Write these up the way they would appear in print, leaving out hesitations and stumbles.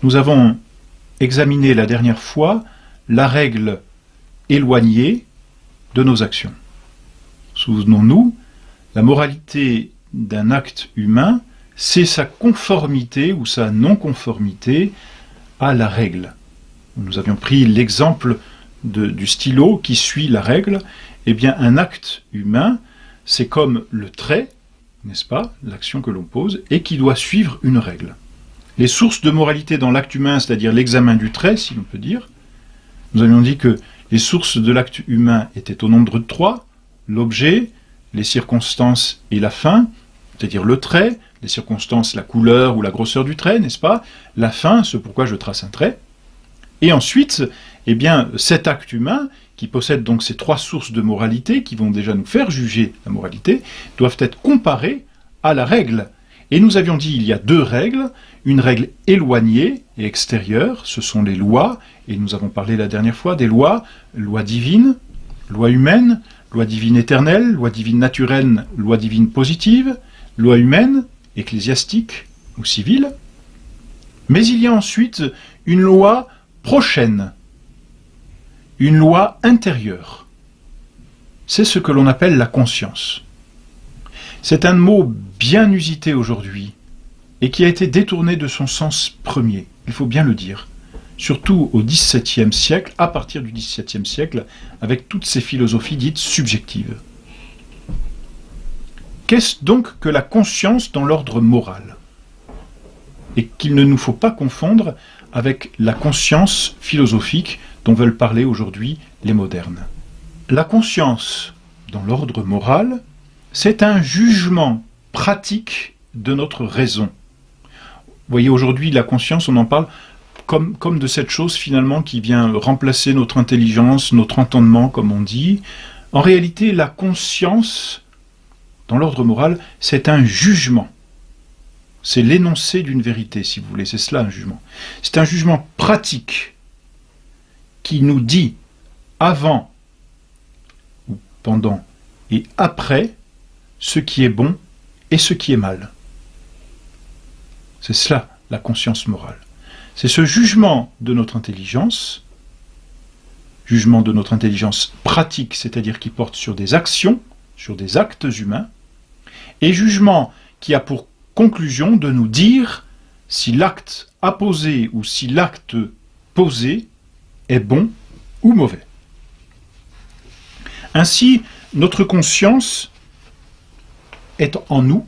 Nous avons examiné la dernière fois la règle éloignée de nos actions. Souvenons-nous, la moralité d'un acte humain, c'est sa conformité ou sa non-conformité à la règle. Nous avions pris l'exemple du stylo qui suit la règle. Eh bien, un acte humain, c'est comme le trait, n'est-ce pas, l'action que l'on pose, et qui doit suivre une règle. Les sources de moralité dans l'acte humain, c'est-à-dire l'examen du trait, si l'on peut dire, nous avions dit que les sources de l'acte humain étaient au nombre de 3, l'objet, les circonstances et la fin, c'est-à-dire le trait, les circonstances, la couleur ou la grosseur du trait, n'est-ce pas, la fin, ce pourquoi je trace un trait, et ensuite, eh bien, cet acte humain, qui possède donc ces 3 sources de moralité, qui vont déjà nous faire juger la moralité, doivent être comparées à la règle. Et nous avions dit il y a 2 règles, une règle éloignée et extérieure, ce sont les lois, et nous avons parlé la dernière fois des lois, loi divine, loi humaine, loi divine éternelle, loi divine naturelle, loi divine positive, loi humaine, ecclésiastique ou civile. Mais il y a ensuite une loi prochaine, une loi intérieure. C'est ce que l'on appelle la conscience. C'est un mot bien usité aujourd'hui et qui a été détourné de son sens premier, il faut bien le dire, surtout au XVIIe siècle, à partir du XVIIe siècle, avec toutes ces philosophies dites subjectives. Qu'est-ce donc que la conscience dans l'ordre moral? Et qu'il ne nous faut pas confondre avec la conscience philosophique dont veulent parler aujourd'hui les modernes. La conscience dans l'ordre moral, c'est un jugement pratique de notre raison. Vous voyez, aujourd'hui, la conscience, on en parle comme de cette chose finalement qui vient remplacer notre intelligence, notre entendement, comme on dit. En réalité, la conscience, dans l'ordre moral, c'est un jugement. C'est l'énoncé d'une vérité, si vous voulez, c'est cela un jugement. C'est un jugement pratique qui nous dit avant, ou pendant et après, ce qui est bon et ce qui est mal. C'est cela, la conscience morale. C'est ce jugement de notre intelligence pratique, c'est-à-dire qui porte sur des actions, sur des actes humains, et jugement qui a pour conclusion de nous dire si l'acte apposé ou si l'acte posé est bon ou mauvais. Ainsi, notre conscience est en nous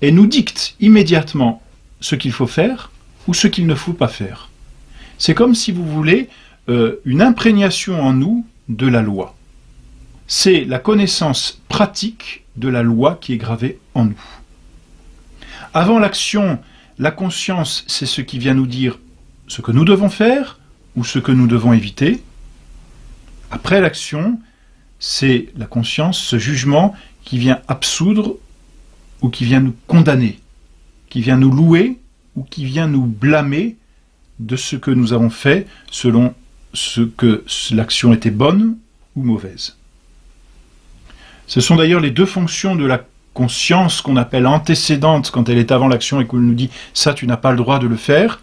et nous dicte immédiatement ce qu'il faut faire ou ce qu'il ne faut pas faire. C'est comme si vous voulez une imprégnation en nous de la loi. C'est la connaissance pratique de la loi qui est gravée en nous. Avant l'action, la conscience, c'est ce qui vient nous dire ce que nous devons faire ou ce que nous devons éviter. Après l'action, c'est la conscience, ce jugement qui vient absoudre ou qui vient nous condamner, qui vient nous louer ou qui vient nous blâmer de ce que nous avons fait selon ce que l'action était bonne ou mauvaise. Ce sont d'ailleurs les 2 fonctions de la conscience qu'on appelle antécédente quand elle est avant l'action et qu'on nous dit « ça tu n'as pas le droit de le faire »,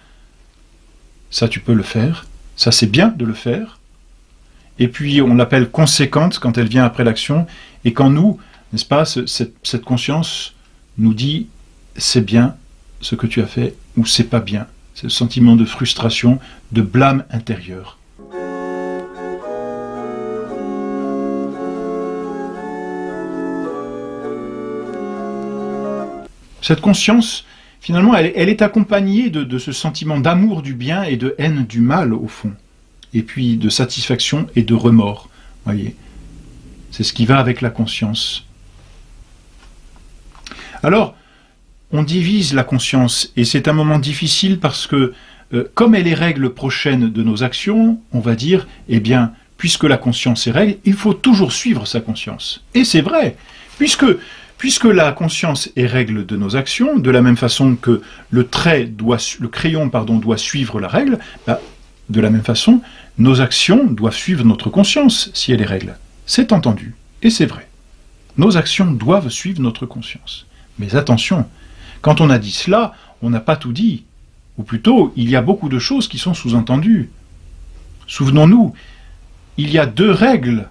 ça tu peux le faire, ça c'est bien de le faire, et puis on l'appelle conséquente quand elle vient après l'action, et quand nous, n'est-ce pas, cette conscience nous dit « c'est bien ce que tu as fait » ou « c'est pas bien », c'est le sentiment de frustration, de blâme intérieur. Cette conscience, finalement, elle est accompagnée de ce sentiment d'amour du bien et de haine du mal, au fond. Et puis de satisfaction et de remords. Voyez, c'est ce qui va avec la conscience. Alors, on divise la conscience, et c'est un moment difficile parce que, comme elle est règle prochaine de nos actions, on va dire, eh bien, puisque la conscience est règle, il faut toujours suivre sa conscience. Et c'est vrai, puisque la conscience est règle de nos actions, de la même façon que le crayon doit suivre la règle, de la même façon, nos actions doivent suivre notre conscience, si elle est règle. C'est entendu, et c'est vrai. Nos actions doivent suivre notre conscience. Mais attention, quand on a dit cela, on n'a pas tout dit. Ou plutôt, il y a beaucoup de choses qui sont sous-entendues. Souvenons-nous, il y a deux règles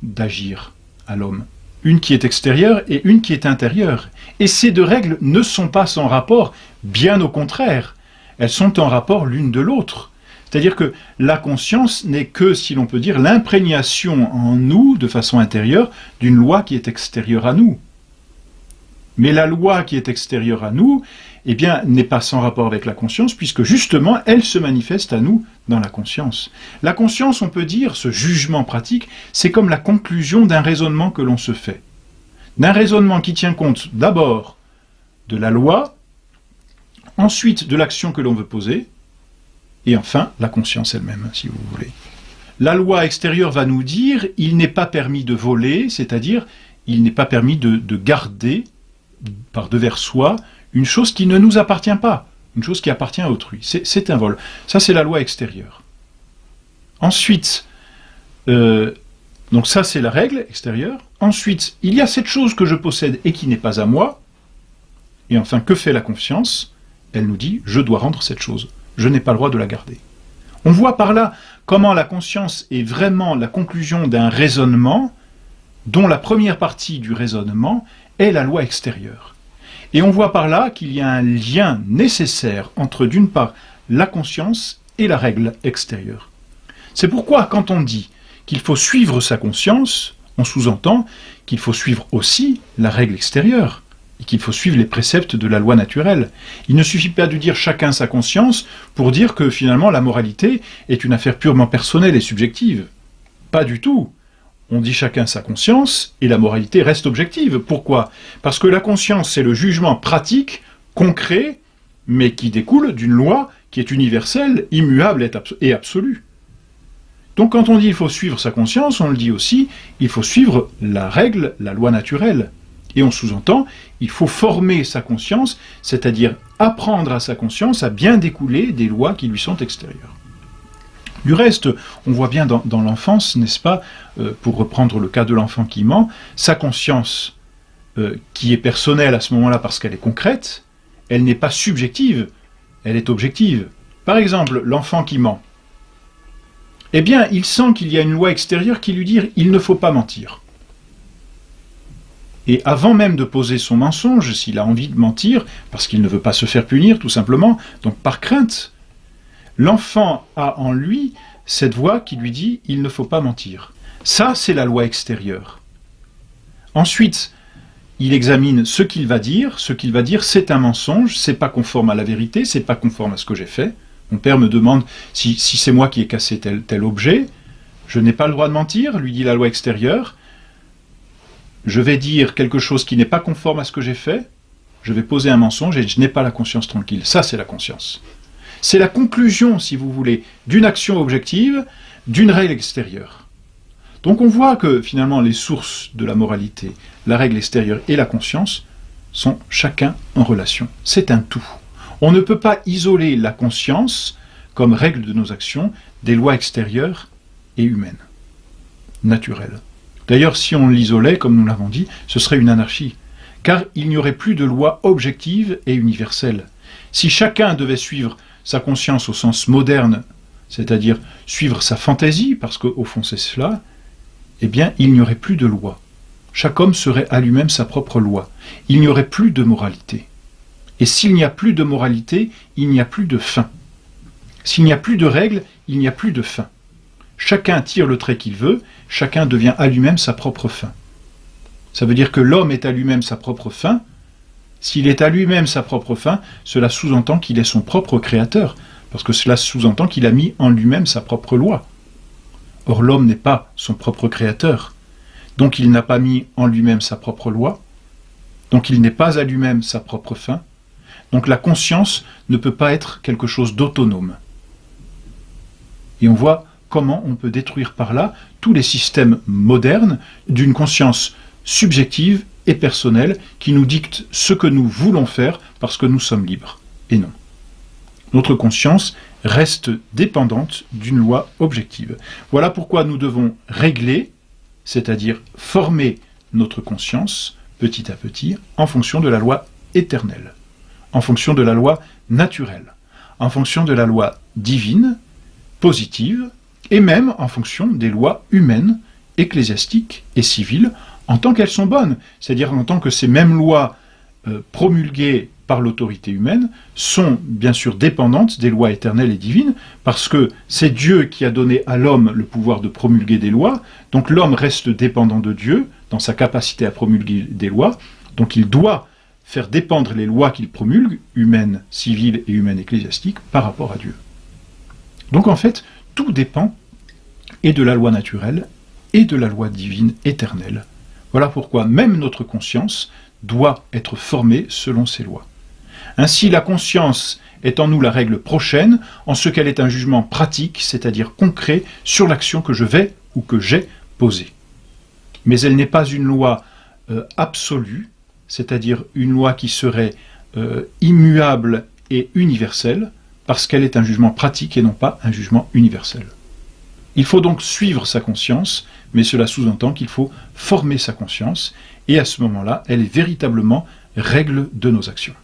d'agir à l'homme. Une qui est extérieure et une qui est intérieure. Et ces deux règles ne sont pas sans rapport, bien au contraire. Elles sont en rapport l'une de l'autre. C'est-à-dire que la conscience n'est que, si l'on peut dire, l'imprégnation en nous, de façon intérieure, d'une loi qui est extérieure à nous. Mais la loi qui est extérieure à nous, eh bien, n'est pas sans rapport avec la conscience, puisque justement, elle se manifeste à nous dans la conscience. La conscience, on peut dire, ce jugement pratique, c'est comme la conclusion d'un raisonnement que l'on se fait. D'un raisonnement qui tient compte d'abord de la loi, ensuite de l'action que l'on veut poser, et enfin, la conscience elle-même, si vous voulez. La loi extérieure va nous dire, il n'est pas permis de voler, c'est-à-dire, il n'est pas permis de garder par devers soi une chose qui ne nous appartient pas, une chose qui appartient à autrui. C'est un vol. Ça, c'est la loi extérieure. Ensuite, donc ça, c'est la règle extérieure. Ensuite, il y a cette chose que je possède et qui n'est pas à moi. Et enfin, que fait la conscience? Elle nous dit, je dois rendre cette chose. Je n'ai pas le droit de la garder. On voit par là comment la conscience est vraiment la conclusion d'un raisonnement dont la première partie du raisonnement est la loi extérieure. Et on voit par là qu'il y a un lien nécessaire entre, d'une part, la conscience et la règle extérieure. C'est pourquoi, quand on dit qu'il faut suivre sa conscience, on sous-entend qu'il faut suivre aussi la règle extérieure, et qu'il faut suivre les préceptes de la loi naturelle. Il ne suffit pas de dire chacun sa conscience pour dire que finalement la moralité est une affaire purement personnelle et subjective. Pas du tout. On dit chacun sa conscience, et la moralité reste objective. Pourquoi? Parce que la conscience, c'est le jugement pratique, concret, mais qui découle d'une loi qui est universelle, immuable et absolue. Donc quand on dit il faut suivre sa conscience, on le dit aussi, il faut suivre la règle, la loi naturelle. Et on sous-entend, il faut former sa conscience, c'est-à-dire apprendre à sa conscience à bien découler des lois qui lui sont extérieures. Du reste, on voit bien dans l'enfance, n'est-ce pas, pour reprendre le cas de l'enfant qui ment, sa conscience, qui est personnelle à ce moment-là parce qu'elle est concrète, elle n'est pas subjective, elle est objective. Par exemple, l'enfant qui ment, eh bien, il sent qu'il y a une loi extérieure qui lui dit « il ne faut pas mentir ». Et avant même de poser son mensonge, s'il a envie de mentir, parce qu'il ne veut pas se faire punir, tout simplement, donc par crainte, l'enfant a en lui cette voix qui lui dit « il ne faut pas mentir ». Ça, c'est la loi extérieure. Ensuite, il examine ce qu'il va dire. Ce qu'il va dire, c'est un mensonge, c'est pas conforme à la vérité, c'est pas conforme à ce que j'ai fait. Mon père me demande si c'est moi qui ai cassé tel objet. Je n'ai pas le droit de mentir, lui dit la loi extérieure. Je vais dire quelque chose qui n'est pas conforme à ce que j'ai fait. Je vais poser un mensonge et je n'ai pas la conscience tranquille. Ça, c'est la conscience. C'est la conclusion, si vous voulez, d'une action objective, d'une règle extérieure. Donc on voit que finalement les sources de la moralité, la règle extérieure et la conscience, sont chacun en relation. C'est un tout. On ne peut pas isoler la conscience comme règle de nos actions des lois extérieures et humaines, naturelles. D'ailleurs, si on l'isolait, comme nous l'avons dit, ce serait une anarchie, car il n'y aurait plus de loi objective et universelle. Si chacun devait suivre sa conscience au sens moderne, c'est-à-dire suivre sa fantaisie, parce qu'au fond c'est cela, eh bien, il n'y aurait plus de loi. Chaque homme serait à lui-même sa propre loi. Il n'y aurait plus de moralité. Et s'il n'y a plus de moralité, il n'y a plus de fin. S'il n'y a plus de règles, il n'y a plus de fin. Chacun tire le trait qu'il veut, chacun devient à lui-même sa propre fin. Ça veut dire que l'homme est à lui-même sa propre fin. S'il est à lui-même sa propre fin, cela sous-entend qu'il est son propre créateur, parce que cela sous-entend qu'il a mis en lui-même sa propre loi. Or, l'homme n'est pas son propre créateur, donc il n'a pas mis en lui-même sa propre loi, donc il n'est pas à lui-même sa propre fin, donc la conscience ne peut pas être quelque chose d'autonome. Et on voit comment on peut détruire par là tous les systèmes modernes d'une conscience subjective et personnelle qui nous dicte ce que nous voulons faire parce que nous sommes libres, et non. Notre conscience reste dépendante d'une loi objective. Voilà pourquoi nous devons régler, c'est-à-dire former notre conscience petit à petit en fonction de la loi éternelle, en fonction de la loi naturelle, en fonction de la loi divine, positive, et même en fonction des lois humaines, ecclésiastiques et civiles, en tant qu'elles sont bonnes, c'est-à-dire en tant que ces mêmes lois promulguées par l'autorité humaine sont bien sûr dépendantes des lois éternelles et divines, parce que c'est Dieu qui a donné à l'homme le pouvoir de promulguer des lois, donc l'homme reste dépendant de Dieu dans sa capacité à promulguer des lois, donc il doit faire dépendre les lois qu'il promulgue, humaines, civiles et humaines ecclésiastiques, par rapport à Dieu. Donc en fait, tout dépend et de la loi naturelle et de la loi divine éternelle. Voilà pourquoi même notre conscience doit être formée selon ces lois. Ainsi, la conscience est en nous la règle prochaine, en ce qu'elle est un jugement pratique, c'est-à-dire concret, sur l'action que je vais ou que j'ai posée. Mais elle n'est pas une loi absolue, c'est-à-dire une loi qui serait immuable et universelle, parce qu'elle est un jugement pratique et non pas un jugement universel. Il faut donc suivre sa conscience, mais cela sous-entend qu'il faut former sa conscience, et à ce moment-là, elle est véritablement règle de nos actions.